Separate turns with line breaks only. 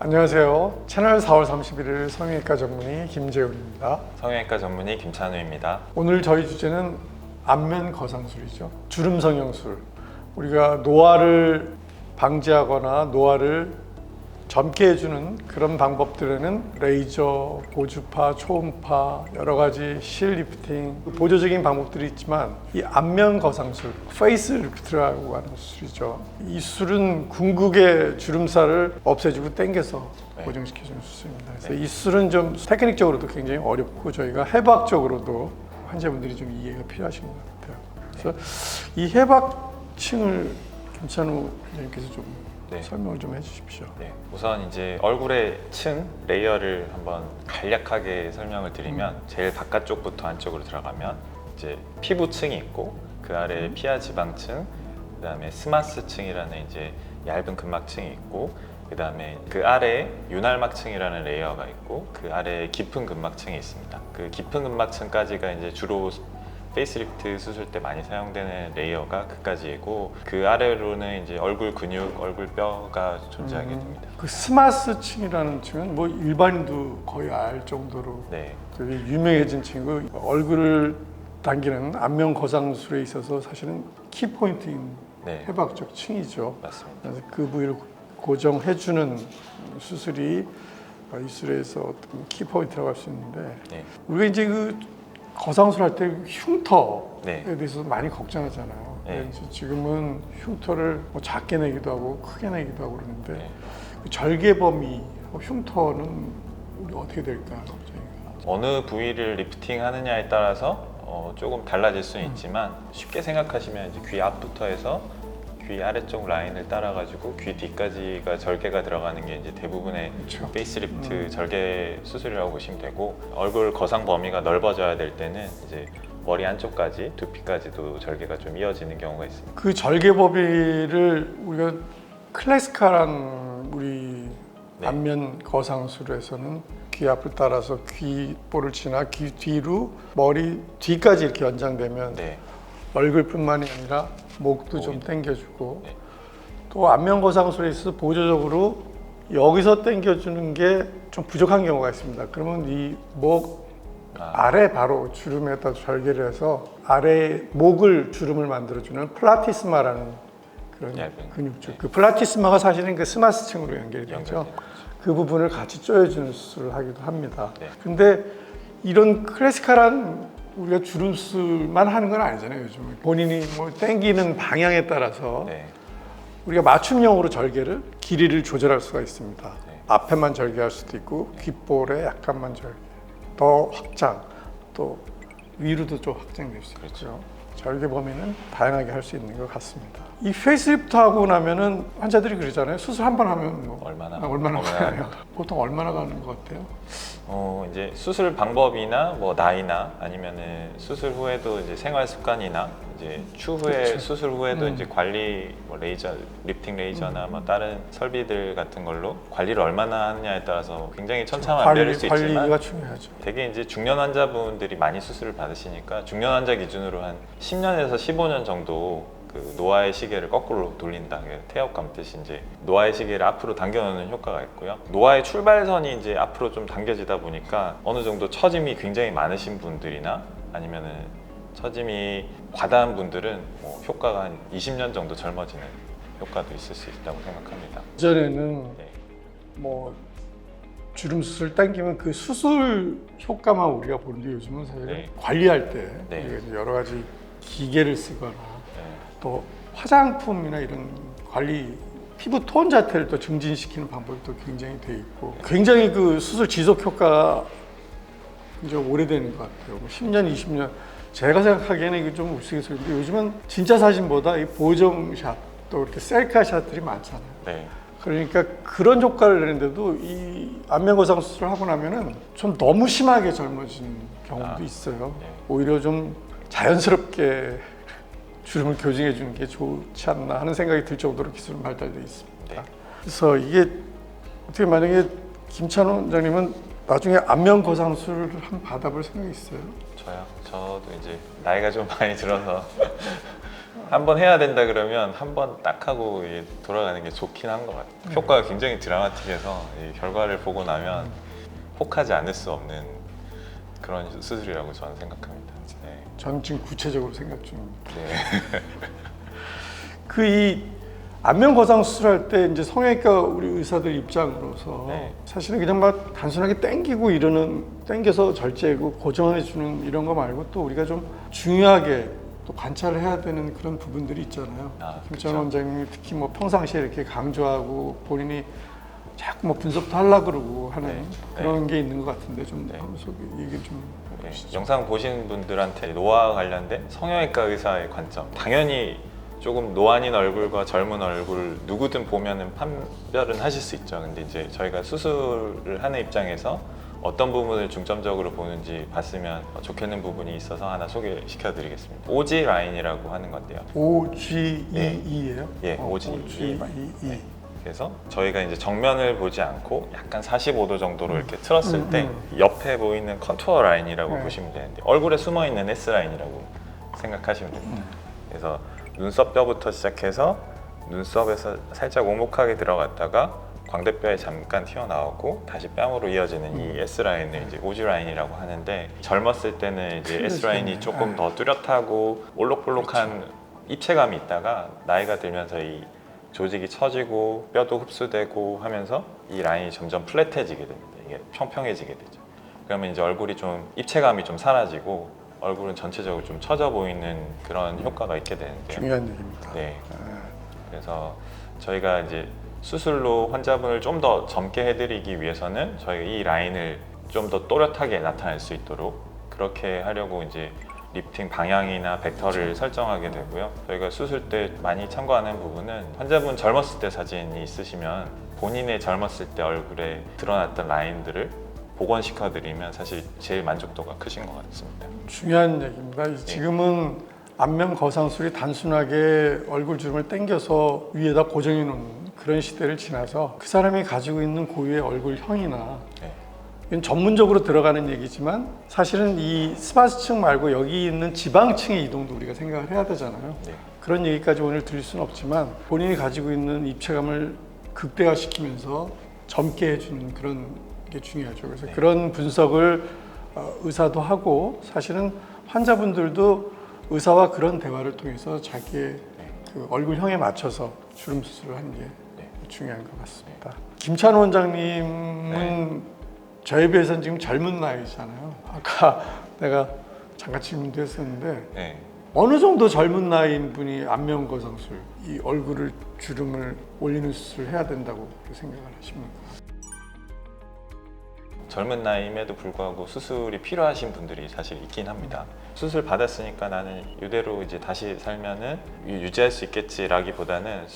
안녕하세요. 채널 4월 31일 성형외과 전문의 김재훈입니다.
성형외과 전문의 김찬우입니다.
오늘 저희 주제는 안면 거상술이죠. 주름 성형술. 우리가 노화를 방지하거나 노화를 젊게 해주는 그런 방법들에는 레이저, 고주파, 초음파, 여러 가지 실 리프팅, 보조적인 방법들이 있지만 이 안면 거상술, 페이스 리프트라고 하는 수술이죠. 이 수술은 궁극의 주름살을 없애주고 당겨서 고정시켜주는 수술입니다. 그래서 이 수술은 좀 테크닉적으로도 굉장히 어렵고 저희가 해부학적으로도 환자분들이 좀 이해가 필요하신 것 같아요. 그래서 이 해부학층을 김찬우 원장님께서 좀 설명을 좀 해주십시오.
네, 우선 이제 얼굴의 층 레이어를 한번 간략하게 설명을 드리면 제일 바깥쪽부터 안쪽으로 들어가면 이제 피부층이 있고 그 아래 피하 지방층, 그다음에 스마스층이라는 이제 얇은 근막층이 있고 그다음에 그 아래에 윤활막층이라는 레이어가 있고 그 아래에 깊은 근막층이 있습니다. 그 깊은 근막층까지가 이제 주로 페이스리프트 수술 때 많이 사용되는 레이어가 그까지이고 그 아래로는 이제 얼굴 근육, 얼굴 뼈가 존재하게 됩니다.
그 스마스층이라는 층은 뭐 일반인도 거의 알 정도로 되게 유명해진 층이고 얼굴을 당기는 안면 거상술에 있어서 사실은 키포인트인 해부학적 층이죠.
맞습니다.
그래서 그 부위를 고정해주는 수술이 이 수술에서 어떤 키포인트라고 할 수 있는데 우리가 이제 그 거상술 할 때 흉터에 대해서 많이 걱정하잖아요. 지금은 흉터를 뭐 작게 내기도 하고 크게 내기도 하고 그러는데 그 절개 범위, 흉터는 우리 어떻게 될까요?
어느 부위를 리프팅 하느냐에 따라서 조금 달라질 수는 있지만 쉽게 생각하시면 이제 귀 앞부터 해서 귀 아래쪽 라인을 따라가지고 귀 뒤까지가 절개가 들어가는 게 이제 대부분의 페이스리프트 절개 수술이라고 보시면 되고 얼굴 거상 범위가 넓어져야 될 때는 이제 머리 안쪽까지 두피까지도 절개가 좀 이어지는 경우가 있습니다.
그 절개 범위를 우리가 클래시컬한 우리 안면 거상술에서는 귀 앞을 따라서 귀볼을 지나 귀 뒤로 머리 뒤까지 이렇게 연장되면 얼굴뿐만이 아니라 목도 좀 당겨주고 또 안면 거상술에 있어서 보조적으로 여기서 당겨주는 게 좀 부족한 경우가 있습니다. 그러면 이 목 아래 바로 주름에다 절개를 해서 아래 목을 주름을 만들어주는 플라티스마라는 그런 근육줄. 그 플라티스마가 사실은 그 스마스층으로 연결이 되죠. 그 부분을 같이 조여주는 수술을 하기도 합니다. 근데 이런 클래시컬한 우리가 주름술만 하는 건 아니잖아요. 요즘 본인이 뭐 당기는 방향에 따라서 우리가 맞춤형으로 절개를 길이를 조절할 수가 있습니다. 앞에만 절개할 수도 있고 귓볼에 약간만 절개, 더 확장, 또 위로도 좀 확장될 수 있죠. 절개 범위는 다양하게 할 수 있는 것 같습니다. 이 페이스리프트 하고 나면은 환자들이 그러잖아요. 수술 한 번 하면 뭐 얼마나 가요? 보통 얼마나 가는 것 같아요?
이제 수술 방법이나 뭐 나이나 아니면은 수술 후에도 이제 생활 습관이나 이제 추후에 수술 후에도 이제 관리 뭐 레이저, 리프팅 레이저나 뭐 다른 설비들 같은 걸로 관리를 얼마나 하느냐에 따라서 굉장히 천차만별일 수 있지만
관리가 중요하죠.
되게 이제 중년 환자분들이 많이 수술을 받으시니까 중년 환자 기준으로 한 10년에서 15년 정도 그 노화의 시계를 거꾸로 돌린다. 태엽 감듯이 이제 노화의 시계를 앞으로 당겨놓는 효과가 있고요. 노화의 출발선이 이제 앞으로 좀 당겨지다 보니까 어느 정도 처짐이 굉장히 많으신 분들이나 아니면은 처짐이 과다한 분들은 뭐 효과가 한 20년 정도 젊어지는 효과도 있을 수 있다고 생각합니다.
예전에는 뭐 주름 수술 당기면 그 수술 효과만 우리가 보는데 요즘은 사실 관리할 때 우리가 여러 가지 기계를 쓰거나 또 화장품이나 이런 관리 피부 톤 자체를 또 증진시키는 방법이 또 굉장히 돼 있고 굉장히 그 수술 지속 효과가 이제 오래되는 것 같아요. 10년, 20년 제가 생각하기에는 이게 좀 우스갯소리인데 요즘은 진짜 사진보다 이 보정샷 또 이렇게 셀카샷들이 많잖아요. 그러니까 그런 효과를 내는데도 이 안면 거상 수술을 하고 나면은 좀 너무 심하게 젊어지는 경우도 있어요. 오히려 좀 자연스럽게 주름을 교정해 주는 게 좋지 않나 하는 생각이 들 정도로 기술은 발달되어 있습니다. 그래서 이게 어떻게 만약에 김찬우 원장님은 나중에 안면 거상술을 한번 받아볼 생각이 있어요?
저요? 저도 이제 나이가 좀 많이 들어서 한번 해야 된다 그러면 한 번 딱 하고 이게 돌아가는 게 좋긴 한 것 같아요. 효과가 굉장히 드라마틱해서 이 결과를 보고 나면 혹하지 않을 수 없는 그런 수술이라고 저는 생각합니다. 네.
저는 지금 구체적으로 생각 중입니다.
네.
그 이 안면 거상 수술할 때 이제 성형외과 우리 의사들 입장으로서
네.
사실은 그냥 막 단순하게 당겨서 절제하고 고정해 주는 이런 거 말고 또 우리가 좀 중요하게 또 관찰을 해야 되는 그런 부분들이 있잖아요. 김찬
그쵸.
원장님이 특히 뭐 평상시에 이렇게 강조하고 본인이 자꾸 뭐 분석도 하려고 그러고 하는
네.
그런 게 있는 것 같은데 좀
네.
얘기 좀
네,
해주시죠.
영상 보신 분들한테 노화와 관련된 성형외과 의사의 관점, 당연히 조금 노안인 얼굴과 젊은 얼굴 누구든 보면은 판별은 하실 수 있죠. 근데 이제 저희가 수술을 하는 입장에서 어떤 부분을 중점적으로 보는지 봤으면 좋겠는 부분이 있어서 하나 소개시켜 드리겠습니다. OG 라인이라고 하는 건데요.
OGEE예요?
예, OGE.
OGEE.
그래서 저희가 이제 정면을 보지 않고 약간 45도 정도로 이렇게 틀었을 때 옆에 보이는 컨투어 라인이라고
네.
보시면 되는데 얼굴에 숨어 있는 S 라인이라고 생각하시면 됩니다. 그래서 눈썹 뼈부터 시작해서 눈썹에서 살짝 오목하게 들어갔다가 광대뼈에 잠깐 튀어나오고 다시 뺨으로 이어지는 이 S 라인을 이제 OG 라인이라고 하는데 젊었을 때는 이제 S 라인이 조금 더 뚜렷하고 올록볼록한 입체감이 있다가 나이가 들면서 이 조직이 처지고 뼈도 흡수되고 하면서 이 라인이 점점 플랫해지게 됩니다. 이게 평평해지게 되죠. 그러면 이제 얼굴이 좀 입체감이 좀 사라지고 얼굴은 전체적으로 좀 처져 보이는 그런 효과가 있게 되는데요.
중요한 얘기입니다.
네. 그래서 저희가 이제 수술로 환자분을 좀 더 젊게 해드리기 위해서는 저희가 이 라인을 좀 더 또렷하게 나타낼 수 있도록 그렇게 하려고 이제 리프팅 방향이나 벡터를 설정하게 되고요. 저희가 수술 때 많이 참고하는 부분은 환자분 젊었을 때 사진이 있으시면 본인의 젊었을 때 얼굴에 드러났던 라인들을 복원시켜 드리면 사실 제일 만족도가 크신 것 같습니다.
중요한 얘기입니다. 지금은 안면 거상술이 단순하게 얼굴 주름을 당겨서 위에다 고정해 놓는 그런 시대를 지나서 그 사람이 가지고 있는 고유의 얼굴형이나
네.
이건 전문적으로 들어가는 얘기지만 사실은 이 스마스층 말고 여기 있는 지방층의 이동도 우리가 생각을 해야 되잖아요.
네.
그런 얘기까지 오늘 드릴 수는 없지만 본인이 가지고 있는 입체감을 극대화시키면서 젊게 해주는 그런 게 중요하죠. 그래서
네.
그런 분석을 의사도 하고 사실은 환자분들도 의사와 그런 대화를 통해서 자기의 그 얼굴형에 맞춰서 주름 수술을 하는 게 중요한 것 같습니다. 김찬 원장님은 저에 비해서는 지금 젊은 나이잖아요. 아까 내가 잠깐 질문도 했었는데
네.
어느 정도 젊은 나이인 분이 안면 거상술, 이 얼굴을 주름을 올리는 수술을 해야 된다고 생각을 하십니까?
젊은 나이임에도 불구하고 수술이 필요하신 분들이 사실 있긴 합니다. 수술 받았으니까 나는 이대로 이제 다시 살면은 유지할 수 있겠지라기보다는